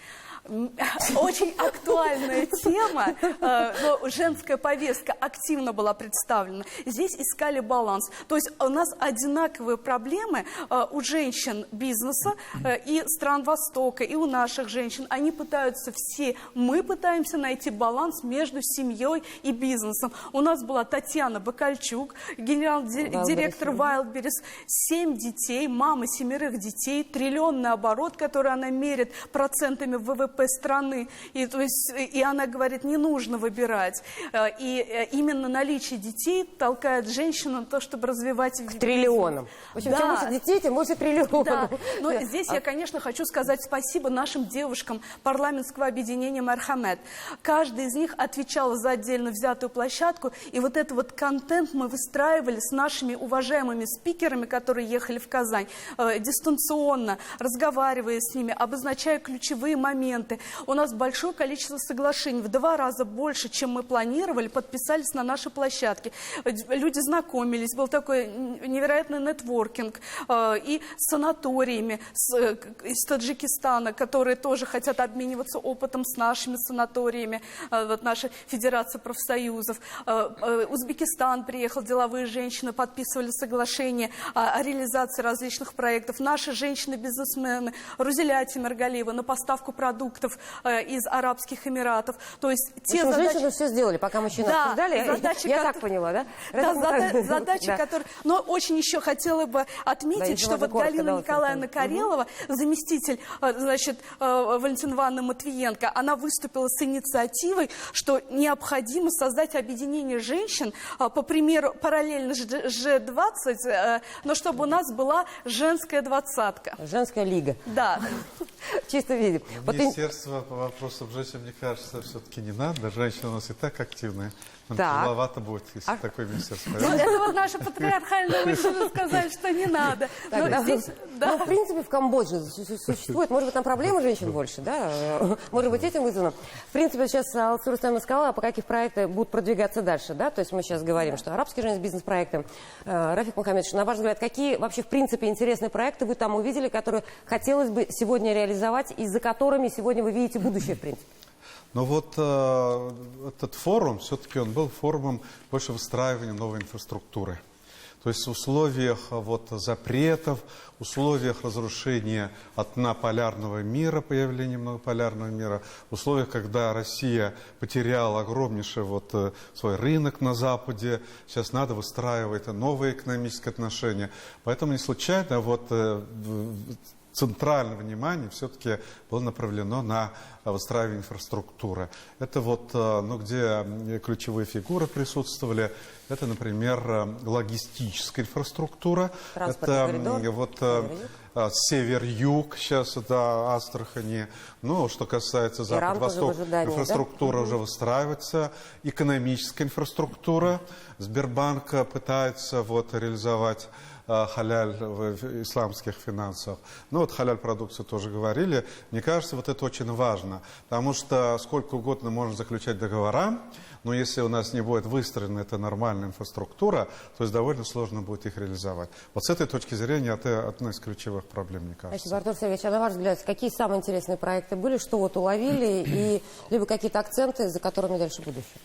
Очень актуальная тема, но женская повестка активно была представлена. Здесь искали баланс. То есть у нас одинаковые проблемы у женщин бизнеса и стран Востока, и у наших женщин. Они пытаются все, мы пытаемся найти баланс между семьей и бизнесом. У нас была Татьяна Бакальчук, генерал-директор Wildberries, 7 детей, мама 7 детей, триллионный оборот, который она мерит процентами ВВП страны, и она говорит, не нужно выбирать. И именно наличие детей толкает женщину на то, чтобы развивать... К триллионам. В общем, чем больше детей, тем больше триллионов. Да. Но здесь я, конечно, хочу сказать спасибо нашим девушкам парламентского объединения «Мархамед». Каждая из них отвечала за отдельно взятую площадку, и вот этот вот контент мы выстраивали с нашими уважаемыми спикерами, которые ехали в Казань, дистанционно, разговаривая с ними, обозначая ключевые моменты. У нас большое количество соглашений, в 2 раза больше, чем мы планировали, подписались на нашей площадке. Люди знакомились, был такой невероятный нетворкинг. И с санаториями из Таджикистана, которые тоже хотят обмениваться опытом с нашими санаториями, вот наша Федерация профсоюзов. Узбекистан приехал, деловые женщины подписывали соглашения о реализации различных проектов. Наши женщины-бизнесмены, Рузеля Тимиргалиева, на поставку продуктов продуктов из Арабских Эмиратов. То есть те женщины все сделали, пока мужчины обсуждали. Задачи, я так поняла, да? Задачи, которые... Но очень еще хотела бы отметить, что вот Галина Николаевна Карелова, заместитель, значит, Валентины Ивановны Матвиенко, она выступила с инициативой, что необходимо создать объединение женщин, по примеру, параллельно G20, но чтобы у нас была женская двадцатка. Женская лига. Да. Чисто видим. Министерство по вопросам женщин, мне кажется, все-таки не надо. Женщины у нас и так активные. Тяжеловато будет, если такое министерство. Это вот наши патриархальные мужчины сказали, что не надо. Ну, в принципе, в Камбодже существует, может быть, там проблемы женщин больше, да? Может быть, этим вызвано. В принципе, сейчас Алсу Рустамовна сказала, по каких проектах будут продвигаться дальше, да? То есть мы сейчас говорим, что арабские женщины бизнес-проекты. Рафик Мухаммедович, на ваш взгляд, какие вообще, в принципе, интересные проекты вы там увидели, которые хотелось бы сегодня реализовать и за которыми сегодня вы видите будущее, в принципе? Но вот этот форум, все-таки он был форумом больше выстраивания новой инфраструктуры. То есть в условиях запретов, в условиях разрушения однополярного мира, появления многополярного мира, в условиях, когда Россия потеряла огромнейший свой рынок на Западе, сейчас надо выстраивать новые экономические отношения. Поэтому не случайно центральное внимание все-таки было направлено на выстраивание инфраструктуры. Это где ключевые фигуры присутствовали. Это, например, логистическая инфраструктура. Это север-юг, сейчас это Астрахани. Ну, что касается запад-восток, инфраструктура уже выстраивается. Экономическая инфраструктура. Сбербанк пытается реализовать халяль в исламских финансах. Ну, халяль продукцию тоже говорили. Мне кажется, это очень важно, потому что сколько угодно можно заключать договора, но если у нас не будет выстроена эта нормальная инфраструктура, то есть довольно сложно будет их реализовать. Вот с этой точки зрения это одна из ключевых проблем, мне кажется. Спасибо, Артур Сергеевич, а на ваш взгляд, какие самые интересные проекты были, что уловили, и либо какие-то акценты, за которыми дальше будущее?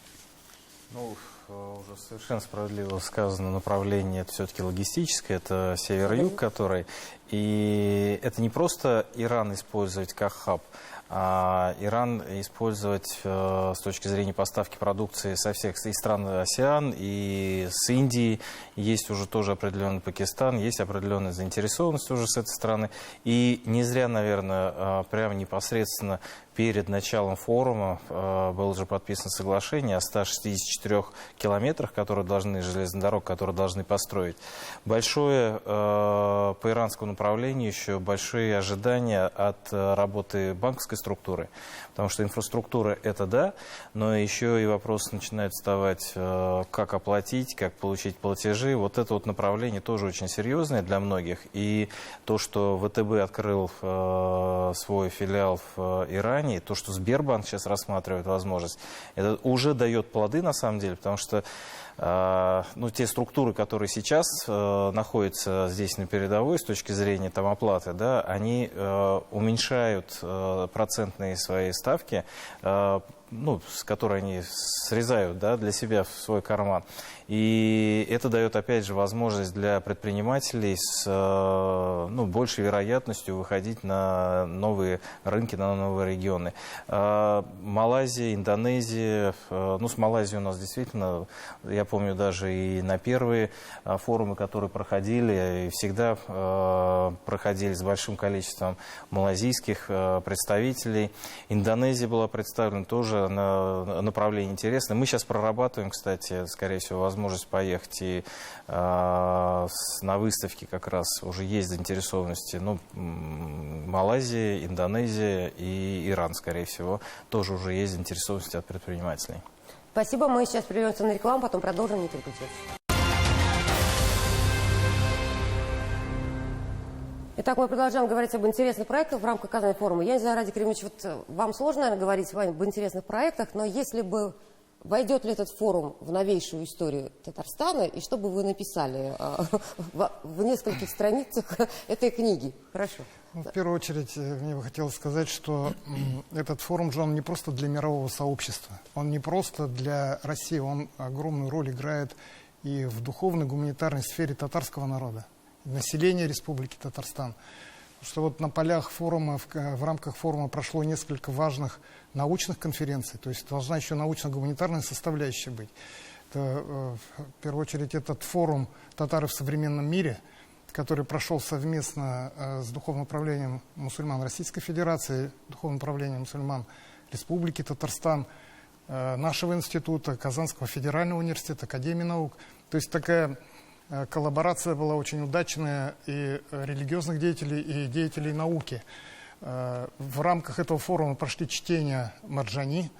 Ну, уже совершенно справедливо сказано, направление это все-таки логистическое, это север-юг, который. И это не просто Иран использовать как хаб, а Иран использовать с точки зрения поставки продукции со всех стран АСЕАН и с Индией. Есть уже тоже определенный Пакистан, есть определенная заинтересованность уже с этой стороны. И не зря, наверное, прямо непосредственно перед началом форума было уже подписано соглашение о 164 километрах, которые должны, железных дорог, которые должны построить. Большое по иранскому направлению еще большие ожидания от работы банковской структуры, потому что инфраструктура это да, но еще и вопросы начинают вставать, как оплатить, как получить платежи. Вот это направление тоже очень серьезное для многих. И то, что ВТБ открыл свой филиал в Иране, то, что Сбербанк сейчас рассматривает возможность, это уже дает плоды на самом деле, потому что те структуры, которые сейчас находятся здесь на передовой с точки зрения оплаты, да, они уменьшают процентные свои ставки, с которой они срезают, да, для себя в свой карман. И это дает, опять же, возможность для предпринимателей с большей вероятностью выходить на новые рынки, на новые регионы. Малайзия, Индонезия. С Малайзией у нас действительно, я помню, даже и на первые форумы, которые проходили, и всегда проходили с большим количеством малайзийских представителей. Индонезия была представлена тоже на направлении интересно. Мы сейчас прорабатываем, кстати, скорее всего, возможность поехать и на выставке как раз уже есть заинтересованности. Малайзия, Индонезия и Иран, скорее всего, тоже уже есть заинтересованности от предпринимателей. Спасибо. Мы сейчас прервемся на рекламу, потом продолжим, не переключайтесь. Итак, мы продолжаем говорить об интересных проектах в рамках Казани форума. Я не знаю, Радик Кремович, вам сложно, наверное, говорить с вами об интересных проектах, но если бы войдет ли этот форум в новейшую историю Татарстана, и что бы вы написали в нескольких страницах этой книги? Хорошо. В первую очередь, мне бы хотелось сказать, что этот форум же он не просто для мирового сообщества, он не просто для России, он огромную роль играет и в духовной, гуманитарной сфере татарского народа, населения Республики Татарстан. что вот на полях форума, в рамках форума прошло несколько важных научных конференций, то есть должна еще научно-гуманитарная составляющая быть. Это, в первую очередь, этот форум «Татары в современном мире», который прошел совместно с Духовным управлением мусульман Российской Федерации, Духовным управлением мусульман Республики Татарстан, нашего института, Казанского федерального университета, Академии наук. То есть такая коллаборация была очень удачная и религиозных деятелей, и деятелей науки. В рамках этого форума прошли чтения Марджани,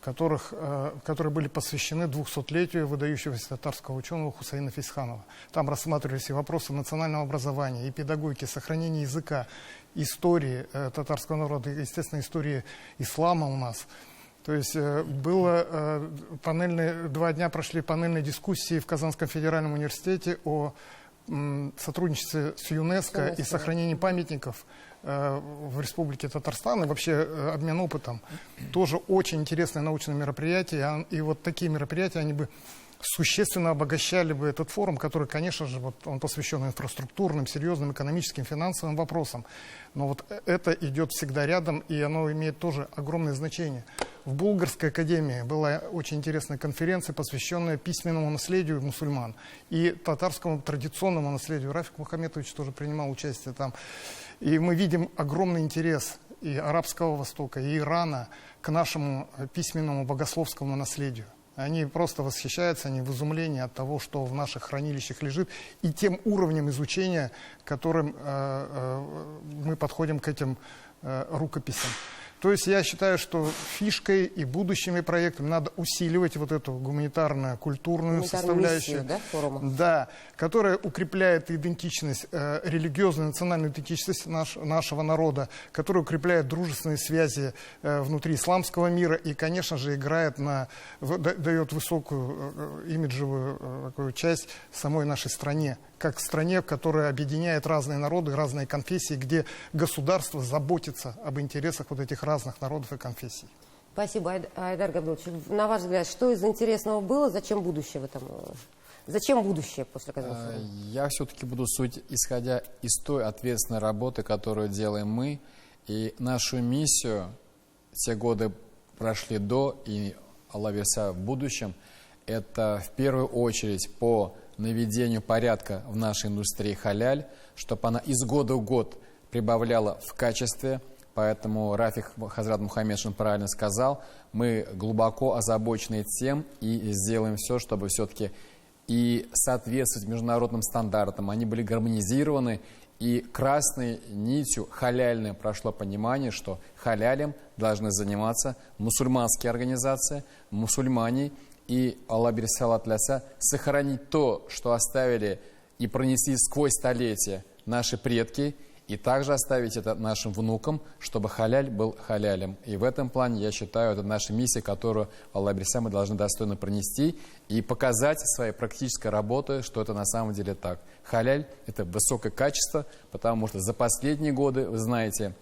которые были посвящены 200-летию выдающегося татарского ученого Хусаина Фейсханова. Там рассматривались и вопросы национального образования, и педагогики, сохранения языка, истории татарского народа, естественно, истории ислама у нас. То есть было 2 дня прошли панельные дискуссии в Казанском федеральном университете о сотрудничестве с ЮНЕСКО и сохранении памятников в Республике Татарстан, и вообще обмен опытом. Тоже очень интересное научное мероприятие. И вот такие мероприятия, они бы существенно обогащали бы этот форум, который, конечно же, вот он посвящен инфраструктурным, серьезным экономическим, финансовым вопросам. Но вот это идет всегда рядом, и оно имеет тоже огромное значение. В Булгарской академии была очень интересная конференция, посвященная письменному наследию мусульман и татарскому традиционному наследию. Рафик Мухаметович тоже принимал участие там. И мы видим огромный интерес и Арабского Востока, и Ирана к нашему письменному богословскому наследию. Они просто восхищаются, они в изумлении от того, что в наших хранилищах лежит, и тем уровнем изучения, которым мы подходим к этим рукописям. То есть я считаю, что фишкой и будущими проектами надо усиливать вот эту гуманитарную, культурную составляющую, миссию, да, форума? Да, которая укрепляет идентичность, религиозную, национальную идентичность нашего народа, которая укрепляет дружественные связи внутри исламского мира и, конечно же, дает высокую имиджевую такую часть самой нашей стране, как стране, которая объединяет разные народы, разные конфессии, где государство заботится об интересах вот этих разных народов и конфессий. Спасибо, Айдар Габдулович. На ваш взгляд, что из интересного было, зачем будущее в этом? Зачем будущее после Казанского? Я все-таки буду судить, исходя из той ответственной работы, которую делаем мы. И нашу миссию, все годы прошли до, и Аллах верса в будущем, это в первую очередь по наведению порядка в нашей индустрии халяль, чтобы она из года в год прибавляла в качестве. Поэтому Рафик Хазрат Мухаммедшин правильно сказал, мы глубоко озабочены тем и сделаем все, чтобы все-таки и соответствовать международным стандартам. Они были гармонизированы, и красной нитью халяльное прошло понимание, что халялем должны заниматься мусульманские организации, мусульмане, и Аллах бирсалат ляса сохранить то, что оставили и пронесли сквозь столетия наши предки, и также оставить это нашим внукам, чтобы халяль был халялем. И в этом плане, я считаю, это наша миссия, которую Аллах бирса мы должны достойно пронести и показать своей практической работой, что это на самом деле так. Халяль – это высокое качество, потому что за последние годы, вы знаете,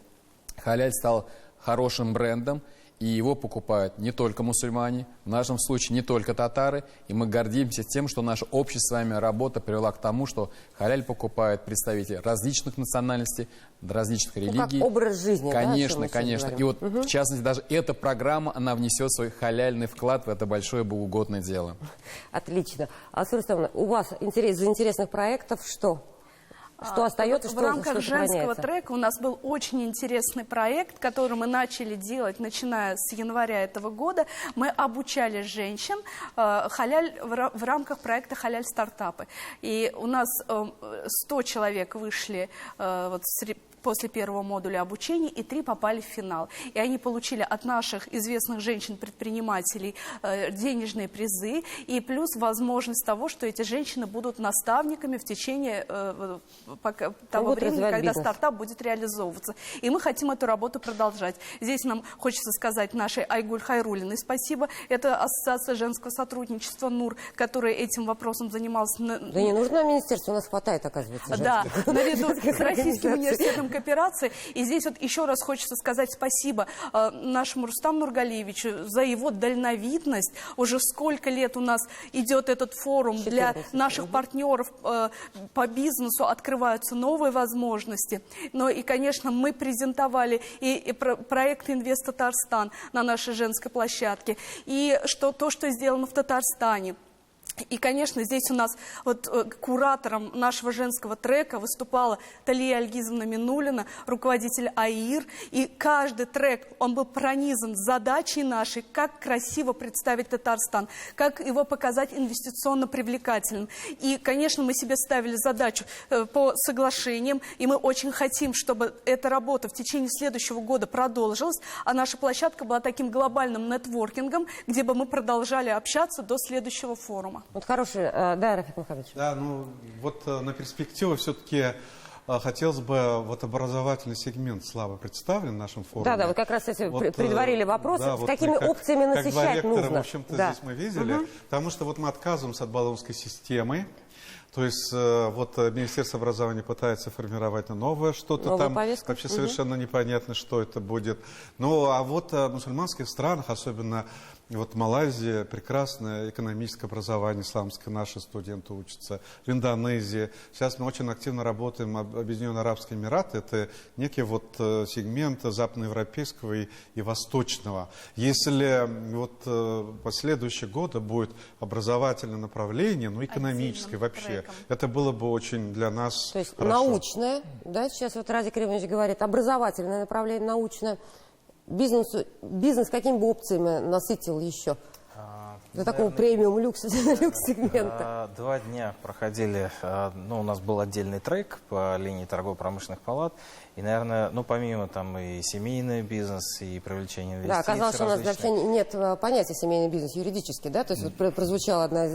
халяль стал хорошим брендом, и его покупают не только мусульмане, в нашем случае не только татары. И мы гордимся тем, что наша общая с вами работа привела к тому, что халяль покупают представители различных национальностей, различных религий. Как образ жизни, конечно, да, конечно. И вот, в частности, даже эта программа, она внесет свой халяльный вклад в это большое богоугодное дело. Отлично. Асура Рустамовна, у вас из интересных проектов что? Что остается, в рамках что женского трека у нас был очень интересный проект, который мы начали делать, начиная с января этого года. Мы обучали женщин халяль в рамках проекта «Халяль стартапы». И у нас 100 человек вышли после первого модуля обучения, и 3 попали в финал. И они получили от наших известных женщин-предпринимателей денежные призы, и плюс возможность того, что эти женщины будут наставниками в течение того времени, когда стартап будет реализовываться. И мы хотим эту работу продолжать. Здесь нам хочется сказать нашей Айгуль Хайруллиной спасибо. Это Ассоциация женского сотрудничества НУР, которая этим вопросом занималась. Да не нужно министерство, у нас хватает, оказывается. Да, наряду с Российским университетом кооперации. И здесь вот еще раз хочется сказать спасибо нашему Рустаму Нургалиевичу за его дальновидность. Уже сколько лет у нас идет этот форум для наших партнеров по бизнесу, открываются новые возможности. Но и, конечно, мы презентовали и проект «Инвест Татарстан» на нашей женской площадке, и то, что сделано в Татарстане. И, конечно, здесь у нас вот куратором нашего женского трека выступала Талия Альгизовна Минулина, руководитель АИР. И каждый трек, он был пронизан задачей нашей, как красиво представить Татарстан, как его показать инвестиционно привлекательным. И, конечно, мы себе ставили задачу по соглашениям, и мы очень хотим, чтобы эта работа в течение следующего года продолжилась, а наша площадка была таким глобальным нетворкингом, где бы мы продолжали общаться до следующего форума. Вот хороший, да, Рафик Мухаммедович. Да, ну вот на перспективу все-таки хотелось бы вот образовательный сегмент слабо представлен в нашем форуме. Да, вы как раз вот, предварили вопрос, да, с вот какими опциями насыщать нужно. В общем-то, здесь мы видели, потому что вот мы отказываемся от баллонской системы. То есть вот Министерство образования пытается формировать новое что-то там, повестку. Вообще совершенно непонятно, что это будет. Ну, а вот в мусульманских странах, особенно вот Малайзия, прекрасное экономическое образование исламское, наши студенты учатся. В Индонезии. Сейчас мы очень активно работаем, Объединенные Арабские Эмираты, это некий вот сегмент западноевропейского и восточного. Если вот последующие годы будет образовательное направление, ну, экономическое вообще, это было бы очень для нас То есть хорошо. Научное, да, сейчас вот Радик Римович говорит, образовательное направление, научное. Бизнес какими бы опциями насытил еще? До такого премиум люкс-сегмента. 2 дня проходили, ну, у нас был отдельный трек по линии торгово-промышленных палат. И, наверное, ну, помимо там и семейный бизнес, и привлечение инвестиций. Да, оказалось, что у нас вообще нет понятия семейный бизнес юридически, да? То есть вот прозвучала одна,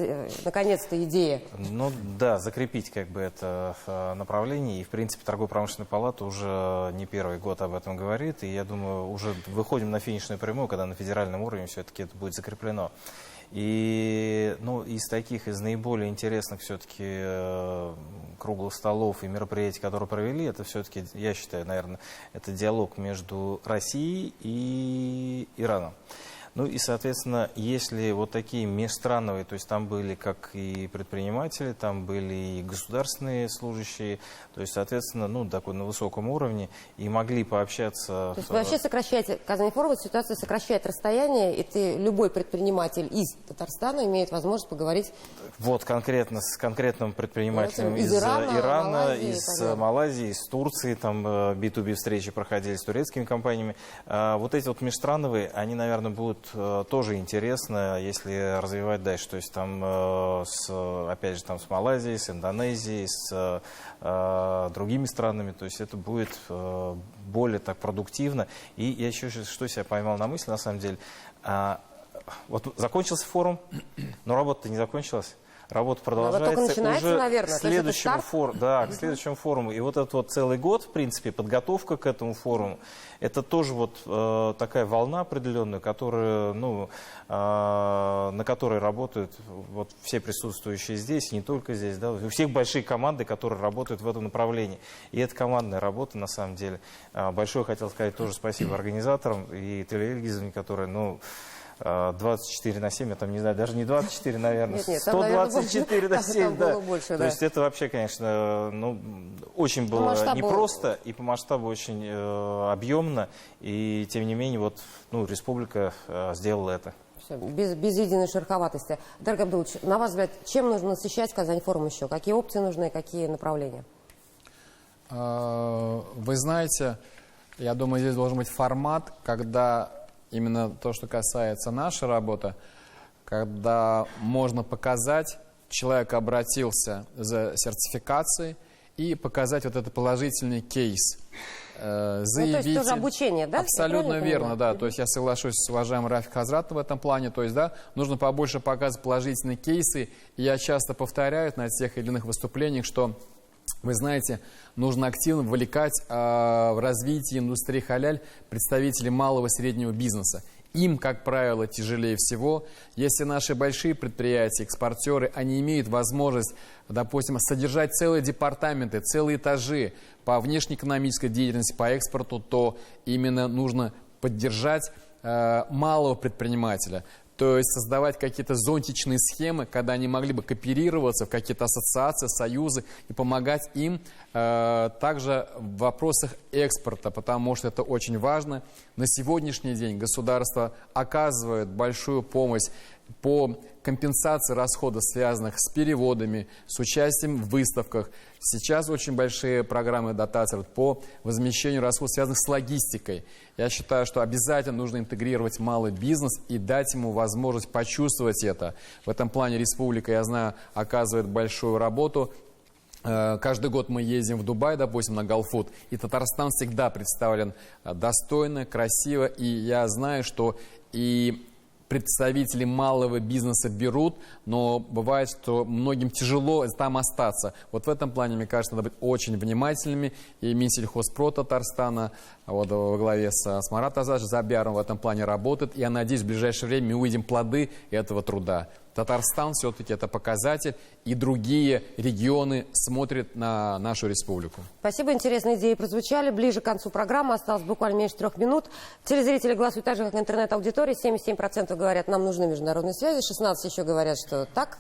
наконец-то, идея. Ну, да, закрепить как бы это направление. И, в принципе, торгово-промышленная палата уже не первый год об этом говорит. И, я думаю, уже выходим на финишную прямую, когда на федеральном уровне все-таки это будет закреплено. И, ну, из наиболее интересных все-таки круглых столов и мероприятий, которые провели, это все-таки, я считаю, наверное, это диалог между Россией и Ираном. Ну и, соответственно, если вот такие межстрановые, то есть там были как и предприниматели, там были и государственные служащие, то есть, соответственно, ну, такой на высоком уровне, и могли пообщаться. То есть вы вообще сокращаете, Казань форум, ситуация сокращает расстояние, и любой предприниматель из Татарстана имеет возможность поговорить. Вот конкретно с конкретным предпринимателем из Ирана, из Малайзии, из Турции, там B2B встречи проходили с турецкими компаниями. Вот эти вот межстрановые, они, наверное, будут тоже интересно, если развивать дальше. То есть там, опять же, там с Малайзией, с Индонезией, с другими странами. То есть это будет более так продуктивно. И я еще что себя поймал на мысли, на самом деле. Вот закончился форум, но работа-то не закончилась. Работа продолжается уже наверное, к следующему форуму. И вот этот вот целый год, в принципе, подготовка к этому форуму, это тоже вот такая волна определенная, которая, ну, на которой работают вот все присутствующие здесь, не только здесь, да, у всех большие команды, которые работают в этом направлении. И это командная работа, на самом деле. Большое хотел сказать тоже спасибо организаторам и Талии Альгизовне, которая, ну, 24/7, я там не знаю, даже не 24, наверное, 124/7, да. Больше, То есть это вообще, конечно, ну, очень было непросто и по масштабу очень объемно, и тем не менее, вот, ну, республика сделала это. Все, без единой шероховатости. Дарья Абдулович, на ваш взгляд, чем нужно насыщать Казань форум еще? Какие опции нужны, какие направления? Вы знаете, я думаю, здесь должен быть формат, когда именно то, что касается нашей работы, когда можно показать, человек обратился за сертификацией и показать вот этот положительный кейс. Ну, то есть тоже обучение, да? Абсолютно верно, да. То есть я соглашусь с уважаемым Рафик Хазратом в этом плане. То есть, да, нужно побольше показывать положительные кейсы. И я часто повторяю на тех или иных выступлениях, что, вы знаете, нужно активно вовлекать в развитие индустрии халяль представителей малого и среднего бизнеса. им, как правило, тяжелее всего. Если наши большие предприятия, экспортеры, они имеют возможность, допустим, содержать целые департаменты, целые этажи по внешнеэкономической деятельности, по экспорту, то именно нужно поддержать малого предпринимателя. То есть создавать какие-то зонтичные схемы, когда они могли бы кооперироваться в какие-то ассоциации, союзы и помогать им также в вопросах экспорта, потому что это очень важно. На сегодняшний день государство оказывает большую помощь по компенсации расходов, связанных с переводами, с участием в выставках. Сейчас очень большие программы дотаций по возмещению расходов, связанных с логистикой. Я считаю, что обязательно нужно интегрировать малый бизнес и дать ему возможность почувствовать это. В этом плане республика, я знаю, оказывает большую работу. Каждый год мы ездим в Дубай, допустим, на Галфуд, и Татарстан всегда представлен достойно, красиво. И я знаю, что и представители малого бизнеса берут, но бывает, что многим тяжело там остаться. Вот в этом плане, мне кажется, надо быть очень внимательными. И Минсельхозпро Татарстана вот, во главе с Маратом Забяром в этом плане работает. И я надеюсь, в ближайшее время мы увидим плоды этого труда. Татарстан все-таки это показатель, и другие регионы смотрят на нашу республику. Спасибо, интересные идеи прозвучали. Ближе к концу программы, осталось буквально меньше 3 минут. Телезрители голосуют так же, как интернет-аудитория. 77% говорят, нам нужны международные связи, 16% еще говорят, что так,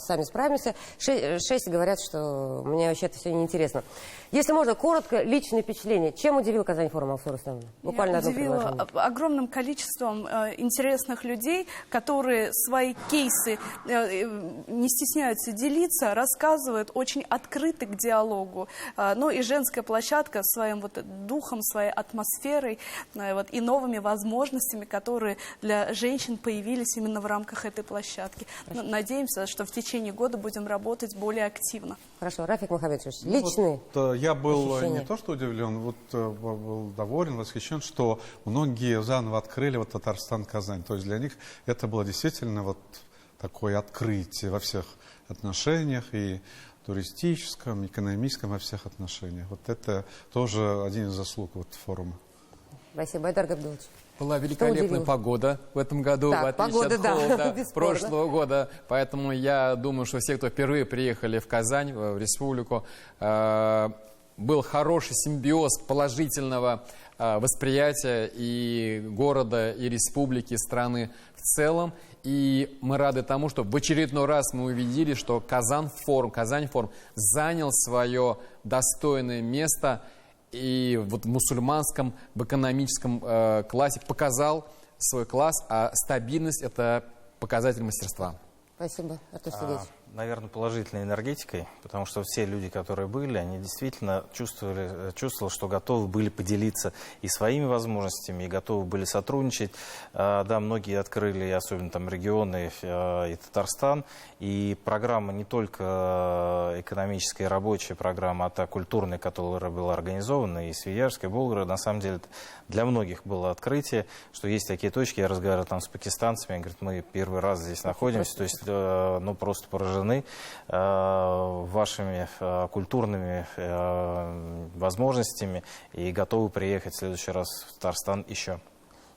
сами справимся, 6% говорят, что мне вообще это все неинтересно. Если можно, коротко, личные впечатления. Чем удивил Казань-форум, Алсу Рустамовна? Буквально одно предложение. Огромным количеством интересных людей, которые свои кейсы не стесняются делиться, рассказывают, очень открыты к диалогу. Ну и женская площадка своим вот духом, своей атмосферой вот, и новыми возможностями, которые для женщин появились именно в рамках этой площадки. Надеемся, что в течение года будем работать более активно. Хорошо, Рафик Мухаммедович, личные я был ощущения? не то что удивлен, вот был доволен, восхищен, что многие заново открыли вот Татарстан-Казань. То есть для них это было действительно вот такое открытие во всех отношениях, и туристическом, экономическом, во всех отношениях. Вот это тоже один из заслуг вот форума. Спасибо, Айдар Габдулович. Была великолепная погода в этом году, в отличие от холода прошлого года. Поэтому я думаю, что все, кто впервые приехали в Казань, в республику, был хороший симбиоз положительного восприятия и города, и республики, и страны в целом. И мы рады тому, что в очередной раз мы увидели, что Казань-форум занял свое достойное место и вот в мусульманском, в экономическом классе показал свой класс, а стабильность – это показатель мастерства. Спасибо, Артур Сергеевич. Наверное, положительной энергетикой, потому что все люди, которые были, они действительно чувствовали, что готовы были поделиться и своими возможностями, и готовы были сотрудничать. Да, многие открыли, особенно там регионы и Татарстан, и программа не только экономическая и рабочая программа, а та культурная, которая была организована, и Свияжская, и Болград, на самом деле для многих было открытие, что есть такие точки, я разговаривал там с пакистанцами, они говорят, мы первый раз здесь находимся, то есть ну, просто поражены вашими культурными возможностями и готовы приехать в следующий раз в Татарстан еще.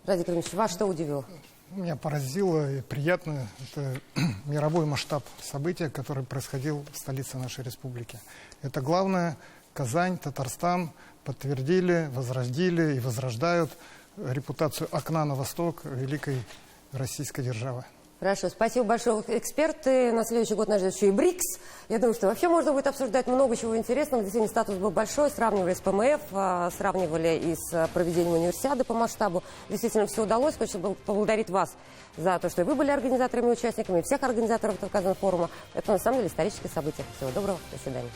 Радик Ильич, вас что удивило? Меня поразило и приятно. Это мировой масштаб события, который происходил в столице нашей республики. Это главное, Казань, Татарстан подтвердили, возродили и возрождают репутацию окна на восток великой российской державы. Хорошо, спасибо большое, эксперты. На следующий год нас ждет еще и БРИКС. Я думаю, что вообще можно будет обсуждать много чего интересного. Действительно, статус был большой. Сравнивали с ПМФ, сравнивали и с проведением универсиады по масштабу. Действительно, все удалось. Хочется поблагодарить вас за то, что вы были организаторами и участниками, всех организаторов Казань-форума. Это, на самом деле, историческое событие. Всего доброго, до свидания.